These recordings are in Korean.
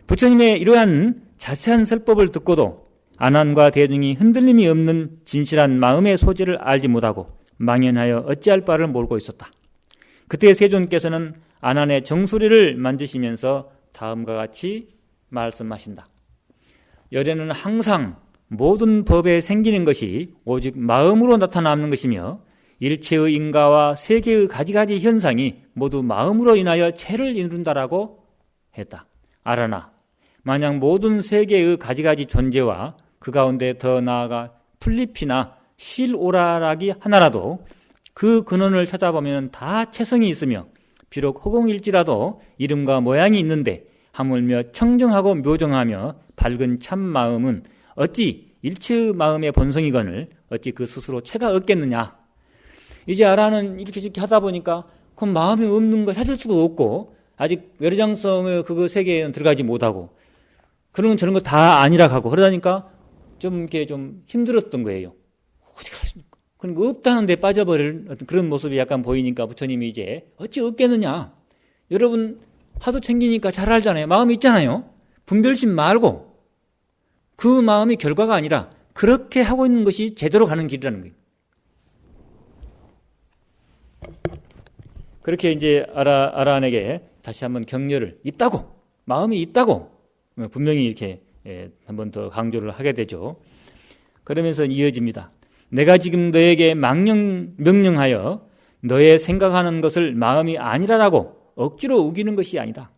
부처님의 이러한 자세한 설법을 듣고도 아난과 대중이 흔들림이 없는 진실한 마음의 소재를 알지 못하고 망연하여 어찌할 바를 모르고 있었다. 그때 세존께서는 아난의 정수리를 만지시면서 다음과 같이 말씀하신다. 열애는 항상 모든 법에 생기는 것이 오직 마음으로 나타나는 것이며 일체의 인가와 세계의 가지가지 현상이 모두 마음으로 인하여 체를 이룬다라고 했다. 아라나, 만약 모든 세계의 가지가지 존재와 그 가운데 더 나아가 풀잎이나 실오라락이 하나라도 그 근원을 찾아보면 다 체성이 있으며 비록 허공일지라도 이름과 모양이 있는데 하물며 청정하고 묘정하며 밝은 참 마음은 어찌 일체의 마음의 본성이거늘 어찌 그 스스로 체가 없겠느냐. 이제 아라는 이렇게 하다 보니까 그 마음이 없는 걸 찾을 수가 없고 아직 외래장성의 그 세계에는 들어가지 못하고 그런 건 저런 거 다 아니라 하고 그러다니까 좀 이렇게 좀 힘들었던 거예요. 어디 가십니까? 그러니까 없다는 데 빠져버릴 어떤 그런 모습이 약간 보이니까 부처님이 이제 어찌 없겠느냐. 여러분 하도 챙기니까 잘 알잖아요. 마음이 있잖아요. 분별심 말고 그 마음이 결과가 아니라 그렇게 하고 있는 것이 제대로 가는 길이라는 거예요. 그렇게 이제 아란에게 다시 한번 격려를 있다고 마음이 있다고 분명히 이렇게 한 번 더 강조를 하게 되죠. 그러면서 이어집니다. 내가 지금 너에게 명령하여 너의 생각하는 것을 마음이 아니라라고 억지로 우기는 것이 아니다.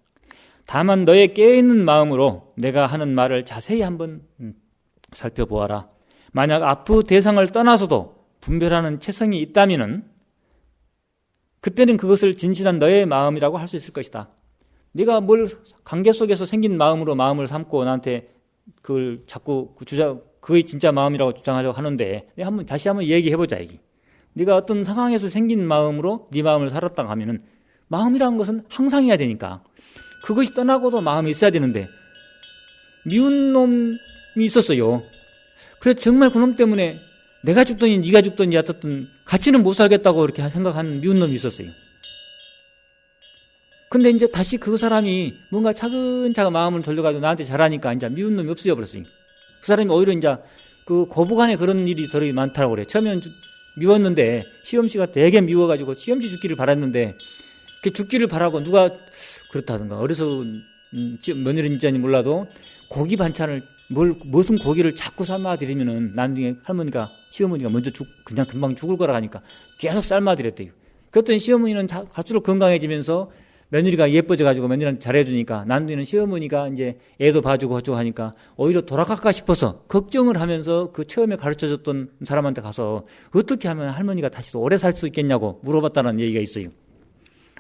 다만 너의 깨어있는 마음으로 내가 하는 말을 자세히 한번 살펴보아라. 만약 아프 대상을 떠나서도 분별하는 체성이 있다면은 그때는 그것을 진실한 너의 마음이라고 할 수 있을 것이다. 네가 뭘 관계 속에서 생긴 마음으로 마음을 삼고 나한테 그걸 자꾸 그게 진짜 마음이라고 주장하려고 하는데 다시 한번 얘기해보자. 네가 어떤 상황에서 생긴 마음으로 네 마음을 살았다고 하면은 마음이라는 것은 항상해야 되니까 그것이 떠나고도 마음이 있어야 되는데 미운 놈이 있었어요. 그래서 정말 그놈 때문에 내가 죽더니 네가 죽더니 어떻든 같이는 못 살겠다고 그렇게 생각하는 미운 놈이 있었어요. 근데 이제 다시 그 사람이 뭔가 차근차근 마음을 돌려가지고 나한테 잘하니까 이제 미운 놈이 없어져 버렸어요. 그 사람이 오히려 이제 그 고부간에 그런 일이 더 많다고 그래요. 처음에는 미웠는데 시험씨가 되게 미워가지고 시험씨 죽기를 바랐는데 그 죽기를 바라고 누가 그렇다든가 어리석은 며느리인지 몰라도 고기 반찬을 무슨 고기를 자꾸 삶아드리면은 나중에 시어머니가 먼저 그냥 금방 죽을 거라 하니까 계속 삶아드렸대요. 그랬더니 시어머니는 갈수록 건강해지면서 며느리가 예뻐져가지고 며느리한테 잘해주니까 나중에는 시어머니가 이제 애도 봐주고 어쩌고 하니까 오히려 돌아갈까 싶어서 걱정을 하면서 그 처음에 가르쳐줬던 사람한테 가서 어떻게 하면 할머니가 다시 오래 살 수 있겠냐고 물어봤다는 얘기가 있어요.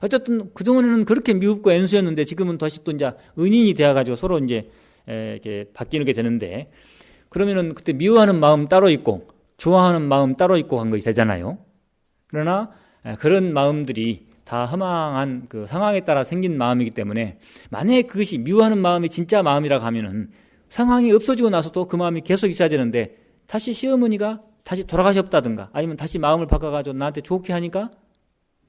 어쨌든 그동안에는 그렇게 미흡고 앤수였는데 지금은 다시 또 이제 은인이 되어가지고 서로 이제 이렇게 바뀌는 게 되는데 그러면은 그때 미워하는 마음 따로 있고 좋아하는 마음 따로 있고 한 것이 되잖아요. 그러나 그런 마음들이 다 허망한 그 상황에 따라 생긴 마음이기 때문에 만약에 그것이 미워하는 마음이 진짜 마음이라고 하면은 상황이 없어지고 나서도 그 마음이 계속 있어야 되는데 다시 시어머니가 다시 돌아가셨다든가 아니면 다시 마음을 바꿔가지고 나한테 좋게 하니까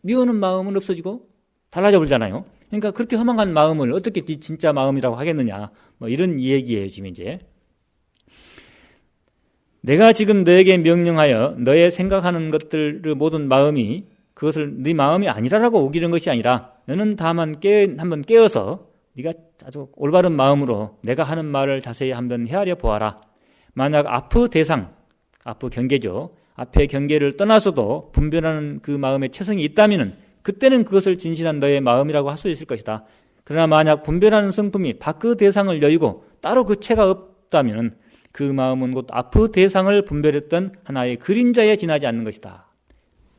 미워하는 마음은 없어지고 달라져 버리잖아요. 그러니까 그렇게 허망한 마음을 어떻게 진짜 마음이라고 하겠느냐 뭐 이런 얘기예요. 지금 이제 내가 지금 너에게 명령하여 너의 생각하는 것들의 모든 마음이 그것을 네 마음이 아니라라고 우기는 것이 아니라 너는 다만 한번 깨어서 네가 아주 올바른 마음으로 내가 하는 말을 자세히 한번 헤아려 보아라. 만약 앞의 대상, 앞의 경계죠. 앞의 경계를 떠나서도 분별하는 그 마음의 체성이 있다면 그때는 그것을 진실한 너의 마음이라고 할 수 있을 것이다. 그러나 만약 분별하는 성품이 밖의 대상을 여의고 따로 그 체가 없다면 그 마음은 곧 앞의 대상을 분별했던 하나의 그림자에 지나지 않는 것이다.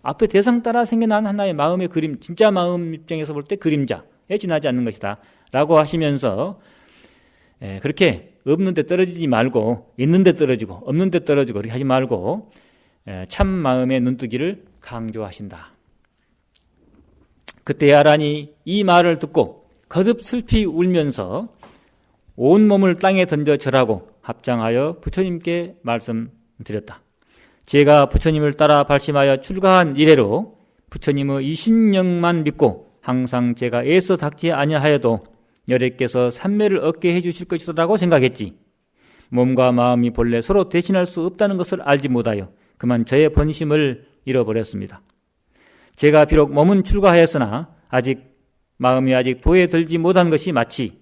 앞의 대상 따라 생겨난 하나의 마음의 그림, 진짜 마음 입장에서 볼 때 그림자에 지나지 않는 것이다. 라고 하시면서 그렇게 없는 데 떨어지지 말고 있는 데 떨어지고 없는 데 떨어지고 그렇게 하지 말고 참 마음의 눈뜨기를 강조하신다. 그때 아란이 이 말을 듣고 거듭 슬피 울면서 온몸을 땅에 던져 절하고 합장하여 부처님께 말씀드렸다. 제가 부처님을 따라 발심하여 출가한 이래로 부처님의 이신령만 믿고 항상 제가 애써 닥지 아니하여도 여래께서 삼매를 얻게 해주실 것이라고 생각했지. 몸과 마음이 본래 서로 대신할 수 없다는 것을 알지 못하여 그만 저의 본심을 잃어버렸습니다. 제가 비록 몸은 출가하였으나 마음이 아직 도에 들지 못한 것이 마치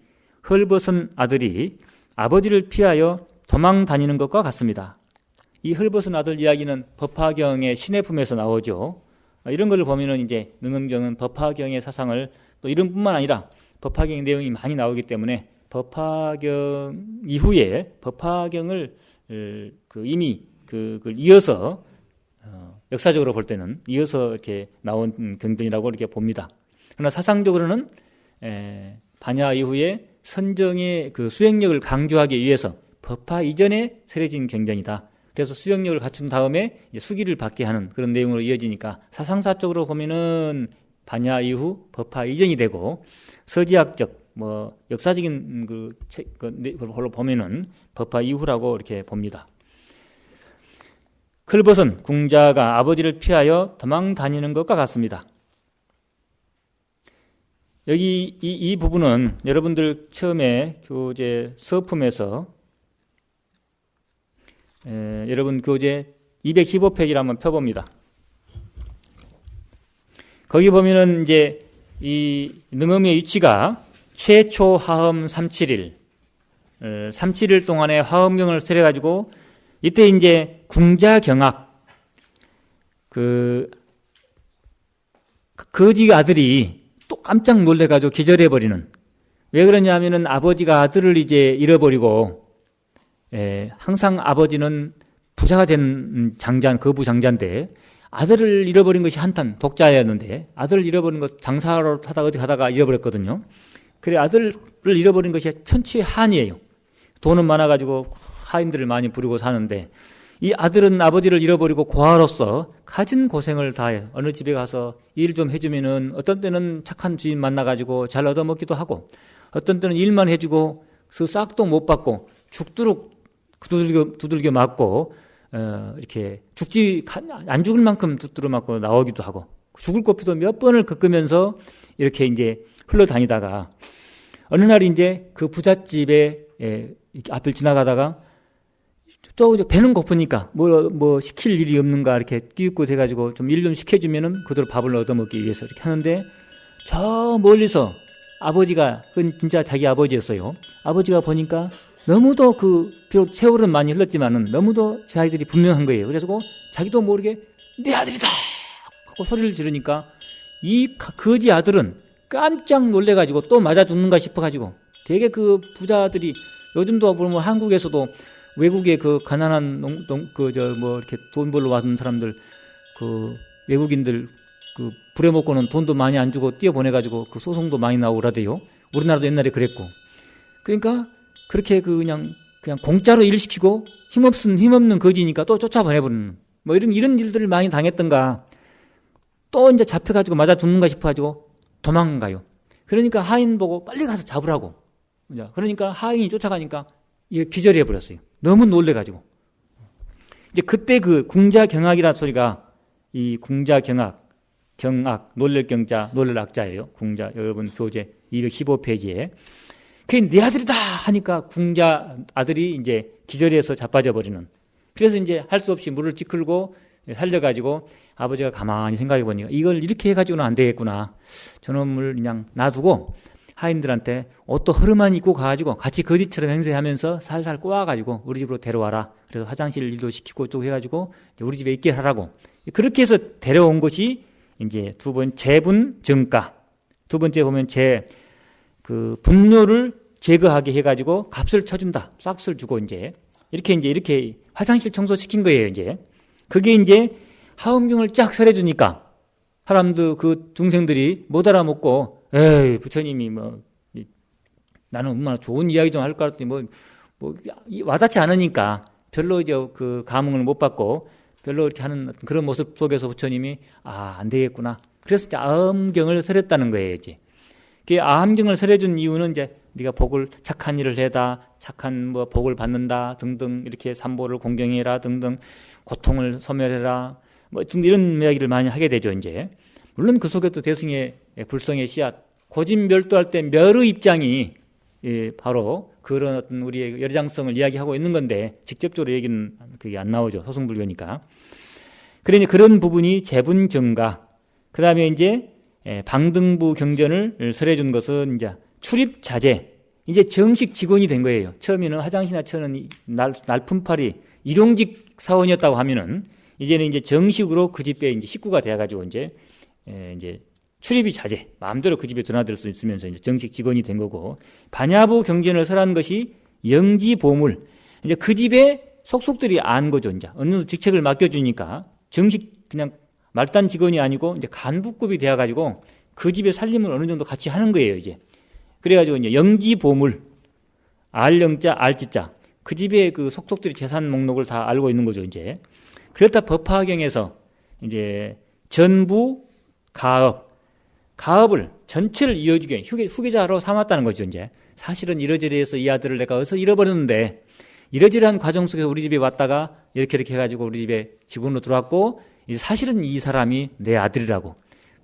헐벗은 아들이 아버지를 피하여 도망 다니는 것과 같습니다. 이 헐벗은 아들 이야기는 법화경의 신해품에서 나오죠. 이런 것을 보면은 이제 능엄경은 법화경의 사상을 또 이런 뿐만 아니라 법화경의 내용이 많이 나오기 때문에 법화경 이후에 법화경을 이미 그걸 이어서 역사적으로 볼 때는 이어서 이렇게 나온 경전이라고 이렇게 봅니다. 그러나 사상적으로는 반야 이후에 선정의 그 수행력을 강조하기 위해서 법화 이전에 세례진 경전이다. 그래서 수행력을 갖춘 다음에 수기를 받게 하는 그런 내용으로 이어지니까 사상사적으로 보면은 반야 이후 법화 이전이 되고 서지학적 역사적인 그걸로 보면은 법화 이후라고 이렇게 봅니다. 헐벗은 궁자가 아버지를 피하여 도망 다니는 것과 같습니다. 여기 이 부분은 여러분들 처음에 교재 서품에서 여러분 교재 215페이지를 한번 펴봅니다. 거기 보면은 이제 이 능엄의 위치가 최초 화엄 37일, 37일 동안에 화엄경을 세려가지고 이때 이제 궁자경악, 거지 아들이 또 깜짝 놀래가지고 기절해버리는. 왜 그러냐면은 아버지가 아들을 이제 잃어버리고, 항상 아버지는 부자가 된 거부 장자인데, 아들을 잃어버린 것이 한탄, 독자였는데, 아들을 잃어버린 것 장사로 하다가 어디 가다가 잃어버렸거든요. 그래, 아들을 잃어버린 것이 천추의 한이에요. 돈은 많아가지고 하인들을 많이 부리고 사는데, 이 아들은 아버지를 잃어버리고 고아로서 가진 고생을 다해 어느 집에 가서 일 좀 해주면은 어떤 때는 착한 주인 만나가지고 잘 얻어먹기도 하고, 어떤 때는 일만 해주고 그 싹도 못 받고 죽도록 두들겨 맞고, 이렇게 안 죽을 만큼 두드려 맞고 나오기도 하고, 죽을 고피도 몇 번을 겪으면서 이렇게 이제 흘러다니다가 어느 날 이제 그 부잣집에 앞을 지나가다가 또 배는 고프니까 뭐 시킬 일이 없는가 이렇게 끼웃고 돼가지고 좀 일 좀 시켜주면은 그대로 밥을 얻어먹기 위해서 이렇게 하는데, 저 멀리서 아버지가, 그건 진짜 자기 아버지였어요. 아버지가 보니까 너무도 비록 세월은 많이 흘렀지만은 너무도 제 아이들이 분명한 거예요. 그래서 자기도 모르게 내 아들이다 하고 소리를 지르니까 이 거지 아들은 깜짝 놀래가지고 또 맞아 죽는가 싶어가지고, 되게 그 부자들이 요즘도 보면 한국에서도 외국의 그 가난한 이렇게 돈 벌러 왔는 사람들, 외국인들 부려먹고는 돈도 많이 안 주고 띄어보내가지고 그 소송도 많이 나오고 그러대요. 우리나라도 옛날에 그랬고. 그러니까 그렇게 그냥 공짜로 일 시키고 힘없는 거지니까 또 쫓아보내버리는, 이런 일들을 많이 당했던가. 또 이제 잡혀가지고 맞아 죽는가 싶어가지고 도망가요. 그러니까 하인 보고 빨리 가서 잡으라고. 그러니까 하인이 쫓아가니까 이게 기절해버렸어요. 너무 놀래가지고. 이제 그때 그 궁자경악이라는 소리가, 이 궁자경악, 놀랄 경자, 놀랄 악자예요. 궁자, 여러분 교재 215페이지에. 그게 내 아들이다 하니까 궁자 아들이 이제 기절해서 자빠져 버리는. 그래서 이제 할 수 없이 물을 찌끌고 살려가지고 아버지가 가만히 생각해 보니까 이걸 이렇게 해가지고는 안 되겠구나. 저놈을 그냥 놔두고 하인들한테 옷도 허름한 입고 가가지고 같이 거지처럼 행세하면서 살살 꼬아가지고 우리 집으로 데려와라. 그래서 화장실 일도 시키고 쭉 해가지고 우리 집에 있게 하라고. 그렇게 해서 데려온 것이 이제 재분 정가. 두 번째 보면 분뇨를 제거하게 해가지고 값을 쳐준다. 싹을 주고 이렇게 화장실 청소 시킨 거예요, 이제. 그게 이제 하엄경을 쫙 설해주니까 사람들, 그 중생들이 못 알아먹고, 에이, 부처님이 나는 얼마나 좋은 이야기 좀 할 것 같더니 와닿지 않으니까 별로 그 감흥을 못 받고 별로 이렇게 하는 그런 모습 속에서 부처님이 안 되겠구나. 그래서 이제 아엄경을 설했다는 거예요, 이제. 그 아엄경을 설해준 이유는 이제 네가 착한 일을 해다, 착한 복을 받는다 등등, 이렇게 삼보를 공경해라 등등, 고통을 소멸해라 이런 이야기를 많이 하게 되죠, 이제. 물론 그 속에 또 대승의 불성의 씨앗, 고진멸도할 때 멸의 입장이 바로 그런 어떤 우리의 열애장성을 이야기하고 있는 건데 직접적으로 얘기는 그게 안 나오죠. 소승불교니까. 그러니 그런 부분이 재분정가. 그 다음에 이제 방등부 경전을 설해 준 것은 이제 출입자재. 이제 정식 직원이 된 거예요. 처음에는 화장실이나 처는 날품팔이 일용직 사원이었다고 하면은 이제는 이제 정식으로 그 집에 이제 식구가 되어가지고 이제 출입이 자재. 마음대로 그 집에 드나들 수 있으면서 이제 정식 직원이 된 거고, 반야부 경전을 설한 것이 영지보물. 이제 그 집에 속속들이 안 거죠. 이제 어느 정도 직책을 맡겨주니까 정식 그냥 말단 직원이 아니고 이제 간부급이 되어가지고 그 집의 살림을 어느 정도 같이 하는 거예요, 이제. 그래가지고 이제 영지보물, 알영자, 알지자. 그 집의 그 속속들이 재산 목록을 다 알고 있는 거죠, 이제. 그렇다 법화경에서 이제 전부 가업을 전체를 이어주게 후계자로 삼았다는 거죠, 이제. 사실은 이러저러해서 이 아들을 내가 어디서 잃어버렸는데 이러저러한 과정 속에서 우리 집에 왔다가 이렇게 해가지고 우리 집에 직원으로 들어왔고, 이제 사실은 이 사람이 내 아들이라고.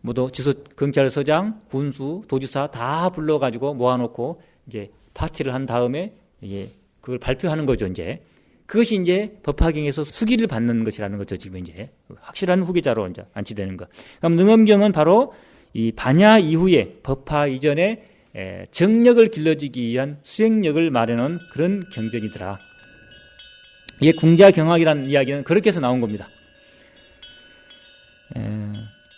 모두 경찰서장, 군수, 도지사 다 불러가지고 모아놓고 이제 파티를 한 다음에 이게 그걸 발표하는 거죠, 이제. 그것이 이제 법화경에서 수기를 받는 것이라는 거죠, 지금 이제. 확실한 후계자로 이제 안치되는 것. 그럼 능엄경은 바로 이 반야 이후에 법화 이전에 정력을 길러주기 위한 수행력을 마련한 그런 경전이더라. 이게 궁자경학이라는 이야기는 그렇게 해서 나온 겁니다.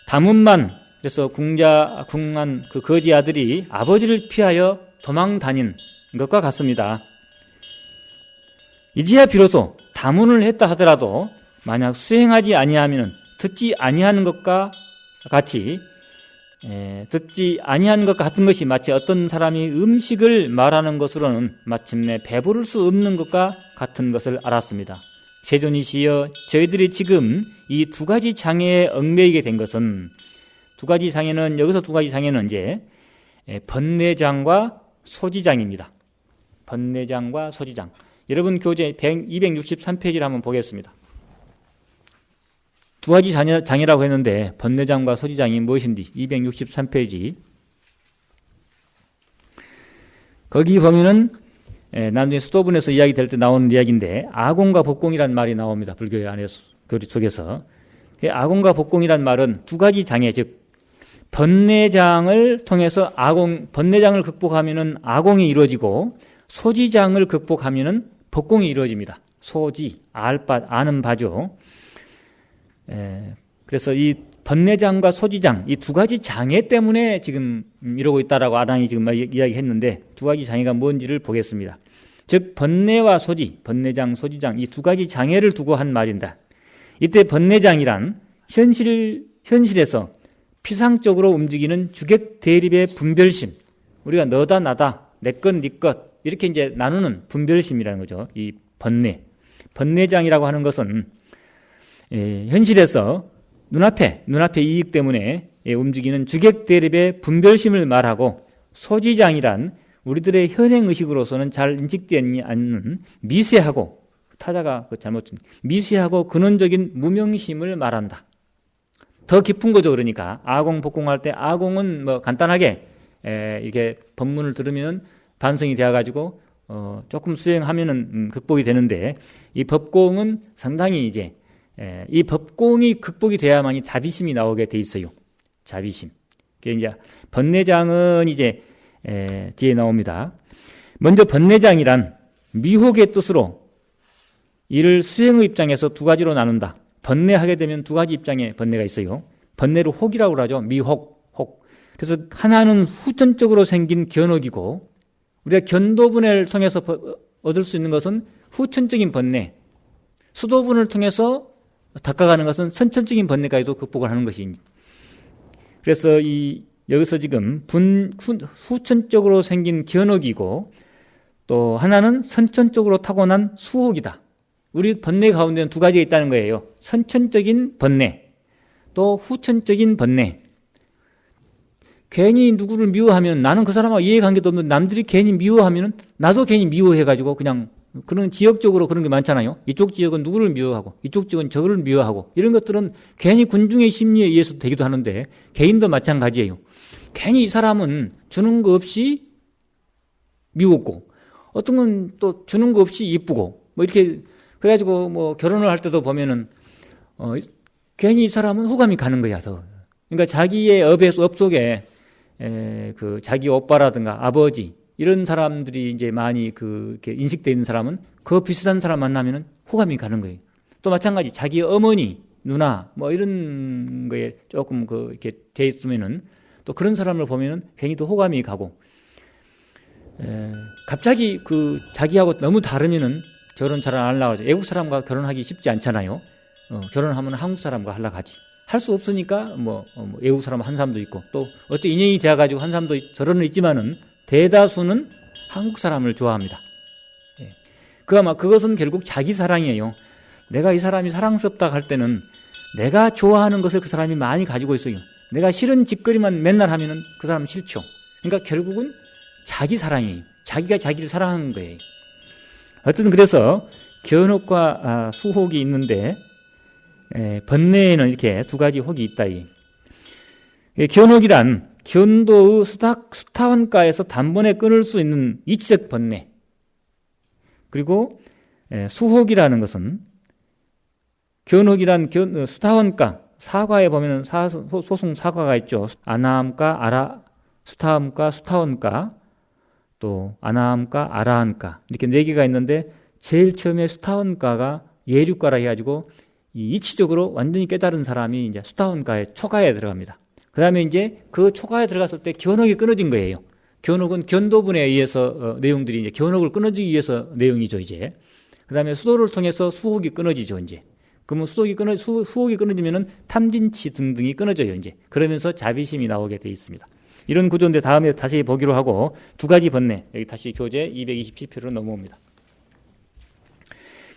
다문만, 그래서 궁한 그 거지 아들이 아버지를 피하여 도망 다닌 것과 같습니다. 이제야 비로소 다문을 했다 하더라도 만약 수행하지 아니하면 듣지 아니하는 것과 같이 듣지 아니하는 것과 같은 것이 마치 어떤 사람이 음식을 말하는 것으로는 마침내 배부를 수 없는 것과 같은 것을 알았습니다. 세존이시여, 저희들이 지금 이 두 가지 장애에 얽매이게 된 것은, 두 가지 장애는, 여기서 두 가지 장애는 이제 번뇌장과 소지장입니다. 번뇌장과 소지장. 여러분 교재 263페이지를 한번 보겠습니다. 두 가지 장애라고 했는데 번뇌장과 소지장이 무엇인지 263페이지. 거기 보면은 나중에 수도분에서 이야기 될 때 나오는 이야기인데 아공과 복공이라는 말이 나옵니다. 불교의 안에서, 교리 속에서. 아공과 복공이라는 말은 두 가지 장애, 즉 번뇌장을 통해서 번뇌장을 극복하면은 아공이 이루어지고 소지장을 극복하면은 복공이 이루어집니다. 소지, 아는 바죠. 그래서 이 번뇌장과 소지장, 이 두 가지 장애 때문에 지금 이러고 있다라고 아랑이 지금 이야기했는데 두 가지 장애가 뭔지를 보겠습니다. 즉 번뇌와 소지, 번뇌장, 소지장 이 두 가지 장애를 두고 한 말인다. 이때 번뇌장이란 현실에서 피상적으로 움직이는 주객 대립의 분별심, 우리가 너다 나다, 내 것, 네 것 이렇게 이제 나누는 분별심이라는 거죠. 이 번뇌장이라고 하는 것은 현실에서 눈앞에 이익 때문에 움직이는 주객 대립의 분별심을 말하고, 소지장이란 우리들의 현행의식으로서는 잘 인식되지 않는 미세하고, 타자가 미세하고 근원적인 무명심을 말한다. 더 깊은 거죠. 그러니까 아공 복공할 때 아공은 뭐 간단하게 이렇게 법문을 들으면 반성이 되어가지고 조금 수행하면은 극복이 되는데, 이 법공은 상당히 이제 이 법공이 극복이 돼야만이 자비심이 나오게 돼 있어요. 자비심. 이제 번뇌장은 이제 뒤에 나옵니다. 먼저 번뇌장이란 미혹의 뜻으로 이를 수행의 입장에서 두 가지로 나눈다. 번뇌하게 되면 두 가지 입장의 번뇌가 있어요. 번뇌를 혹이라고 하죠. 미혹, 혹. 그래서 하나는 후천적으로 생긴 견혹이고, 우리가 견도분해를 통해서 얻을 수 있는 것은 후천적인 번뇌, 수도분을 통해서 닦아가는 것은 선천적인 번뇌까지도 극복을 하는 것이니. 그래서 여기서 지금 후천적으로 생긴 견혹이고, 또 하나는 선천적으로 타고난 수혹이다. 우리 번뇌 가운데는 두 가지가 있다는 거예요. 선천적인 번뇌, 또 후천적인 번뇌. 괜히 누구를 미워하면 나는 그 사람하고 이해관계도 없는데 남들이 괜히 미워하면 나도 괜히 미워해가지고 그냥 그런 지역적으로 그런 게 많잖아요. 이쪽 지역은 누구를 미워하고 이쪽 지역은 저를 미워하고 이런 것들은 괜히 군중의 심리에 의해서 되기도 하는데 개인도 마찬가지예요. 괜히 이 사람은 주는 거 없이 미웠고, 어떤 건 또 주는 거 없이 이쁘고, 뭐 이렇게, 그래가지고 뭐 결혼을 할 때도 보면은, 괜히 이 사람은 호감이 가는 거야, 더. 그러니까 자기의 업 속에, 그 자기 오빠라든가 아버지, 이런 사람들이 이제 많이 이렇게 인식되어 있는 사람은 그 비슷한 사람 만나면은 호감이 가는 거예요. 또 마찬가지, 자기 어머니, 누나, 뭐 이런 거에 조금 이렇게 돼 있으면은 또 그런 사람을 보면은 괜히 또 호감이 가고, 갑자기 자기하고 너무 다르면은 결혼 잘 안 하려고 하죠. 외국 사람과 결혼하기 쉽지 않잖아요. 결혼하면 한국 사람과 하려고 하지. 할 수 없으니까 외국 사람 한 사람도 있고, 또 어떤 인연이 되어가지고 한 사람도 저러는 있지만은 대다수는 한국 사람을 좋아합니다. 그것은 결국 자기 사랑이에요. 내가 이 사람이 사랑스럽다 할 때는 내가 좋아하는 것을 그 사람이 많이 가지고 있어요. 내가 싫은 짓거리만 맨날 하면은 그 사람 싫죠. 그러니까 결국은 자기 사랑이에요. 자기가 자기를 사랑하는 거예요. 어쨌든 그래서 견혹과 수혹이 있는데, 번뇌에는 이렇게 두 가지 혹이 있다. 견혹이란 견도의 수타원가에서 단번에 끊을 수 있는 이치적 번뇌. 그리고 수혹이라는 것은 견혹이란 수타원가, 사과에 보면 소송 사과가 있죠. 아나함가, 수타함가, 수타원가, 또 아나함가, 아라함가, 이렇게 네 개가 있는데 제일 처음에 수타원가가 예류가라 해가지고 이치적으로 완전히 깨달은 사람이 이제 수타원가의 초가에 들어갑니다. 그 다음에 이제 그 초가에 들어갔을 때 견혹이 끊어진 거예요. 견혹은 견도분에 의해서 내용들이 이제 견혹을 끊어지기 위해서 내용이죠, 이제. 그 다음에 수도를 통해서 수혹이 끊어지죠, 이제. 그러면 수혹이 끊어지면은 탐진치 등등이 끊어져요, 이제. 그러면서 자비심이 나오게 돼 있습니다. 이런 구조인데 다음에 다시 보기로 하고, 두 가지 번뇌, 여기 다시 교재 227표로 넘어옵니다.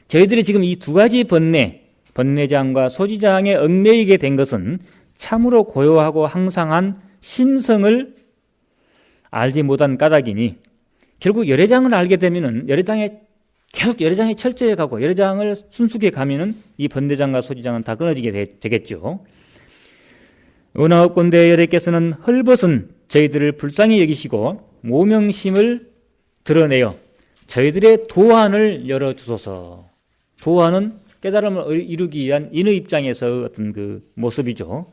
저희들이 지금 이 두 가지 번뇌장과 소지장에 얽매이게 된 것은 참으로 고요하고 항상한 심성을 알지 못한 까닭이니, 결국 열애장을 알게 되면은 계속 열애장에 철저히 가고 열애장을 순수하게 가면은 이 번뇌장과 소지장은 다 끊어지게 되겠죠. 은하옵건대 열애께서는 헐벗은 저희들을 불쌍히 여기시고 모명심을 드러내어 저희들의 도안을 열어주소서. 도안은 깨달음을 이루기 위한 인의 입장에서 어떤 그 모습이죠.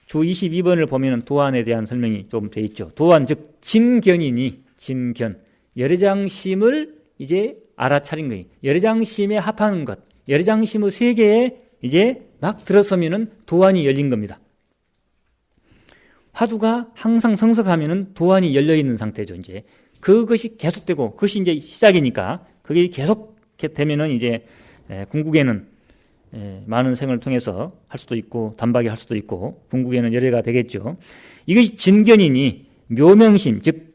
주 22번을 보면 도안에 대한 설명이 좀 돼 있죠. 도안 즉 진견이니, 진견, 열애장심을 이제 알아차린 거예요. 열애장심에 합하는 것, 열애장심의 세계에 이제 막 들어서면은 도안이 열린 겁니다. 화두가 항상 성석하면은 도안이 열려 있는 상태죠. 이제 그것이 계속되고, 그것이 이제 시작이니까 그게 계속 되면은 이제 궁극에는 많은 생을 통해서 할 수도 있고 단박에 할 수도 있고 궁극에는 열애가 되겠죠. 이것이 진견이니 묘명심, 즉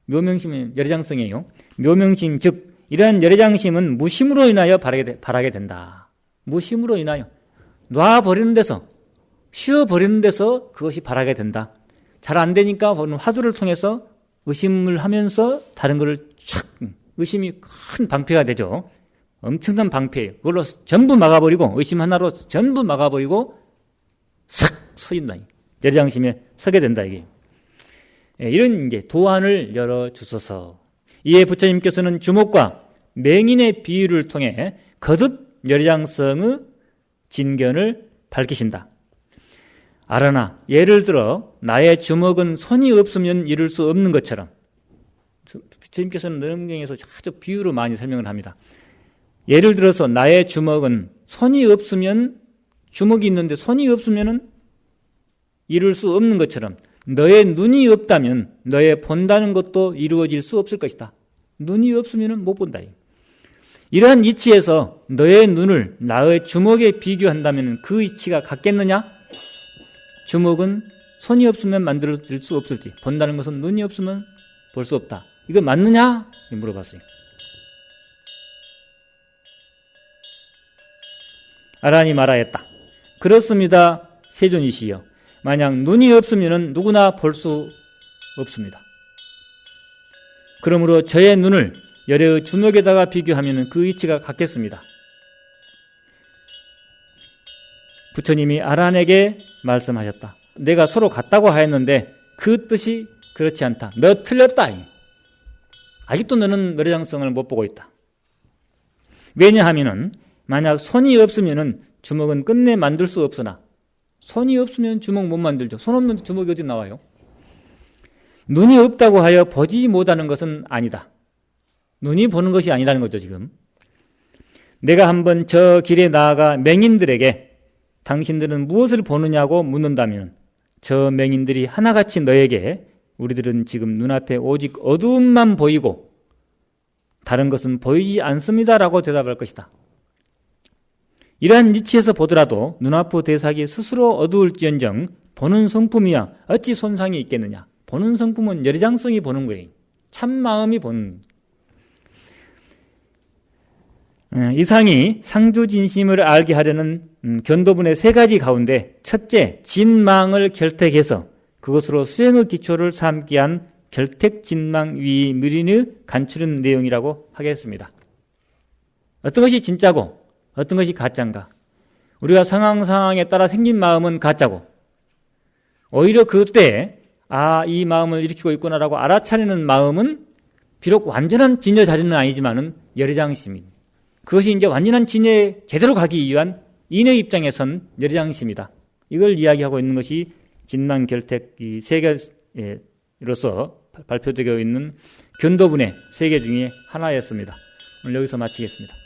묘명심은 열애장성이에요. 묘명심 즉 이러한 열애장심은 무심으로 인하여 바라게 된다. 무심으로 인하여 놔버리는 데서, 쉬어버리는 데서 그것이 바라게 된다. 잘 안 되니까 화두를 통해서 의심을 하면서 다른 것을 착, 의심이 큰 방패가 되죠. 엄청난 방패예요. 그걸로 전부 막아버리고, 의심 하나로 전부 막아버리고 싹 서인다. 열애장심에 서게 된다, 이게. 이런 이제 도안을 열어주소서. 이에 부처님께서는 주목과 맹인의 비유를 통해 거듭 열애장성의 진견을 밝히신다. 알아나, 예를 들어 나의 주먹은 손이 없으면 이룰 수 없는 것처럼, 부처님께서는 능경에서 아주 비유로 많이 설명을 합니다. 예를 들어서 나의 주먹은 손이 없으면, 주먹이 있는데 손이 없으면 이룰 수 없는 것처럼 너의 눈이 없다면 너의 본다는 것도 이루어질 수 없을 것이다. 눈이 없으면 못 본다. 이러한 이치에서 너의 눈을 나의 주먹에 비교한다면 그 이치가 같겠느냐? 주먹은 손이 없으면 만들어질 수 없을지, 본다는 것은 눈이 없으면 볼 수 없다. 이거 맞느냐? 물어봤어요. 아란이 말하였다. 그렇습니다, 세존이시여. 만약 눈이 없으면 누구나 볼 수 없습니다. 그러므로 저의 눈을 열애의 주먹에다가 비교하면 그 이치가 같겠습니다. 부처님이 아란에게 말씀하셨다. 내가 서로 같다고 하였는데 그 뜻이 그렇지 않다. 너 틀렸다. 아직도 너는 멸장성을 못 보고 있다. 왜냐하면은 만약 손이 없으면은 주먹은 끝내 만들 수 없으나 손이 없으면 주먹 못 만들죠. 손 없는 주먹이 어디 나와요? 눈이 없다고 하여 보지 못하는 것은 아니다. 눈이 보는 것이 아니라는 거죠, 지금. 내가 한번 저 길에 나아가 맹인들에게 당신들은 무엇을 보느냐고 묻는다면 저 맹인들이 하나같이 너에게 우리들은 지금 눈앞에 오직 어두움만 보이고 다른 것은 보이지 않습니다라고 대답할 것이다. 이러한 위치에서 보더라도 눈앞의 대상이 스스로 어두울지언정 보는 성품이야 어찌 손상이 있겠느냐. 보는 성품은 열의장성이 보는 거예요. 참 마음이 보는. 이상이 상주진심을 알게 하려는 견도분의 세 가지 가운데 첫째, 진망을 결택해서 그것으로 수행의 기초를 삼게 한 결택진망위 미린의 간추린 내용이라고 하겠습니다. 어떤 것이 진짜고 어떤 것이 가짜인가? 우리가 상황에 따라 생긴 마음은 가짜고 오히려 그때 이 마음을 일으키고 있구나라고 알아차리는 마음은 비록 완전한 진여 자리는 아니지만은 열의장심입니다. 그것이 이제 완전한 진여에 제대로 가기 위한 인의 입장에 선 열의장심이다. 이걸 이야기하고 있는 것이 진망결택 이 세계로서 발표되어 있는 견도분의 세계 중에 하나였습니다. 오늘 여기서 마치겠습니다.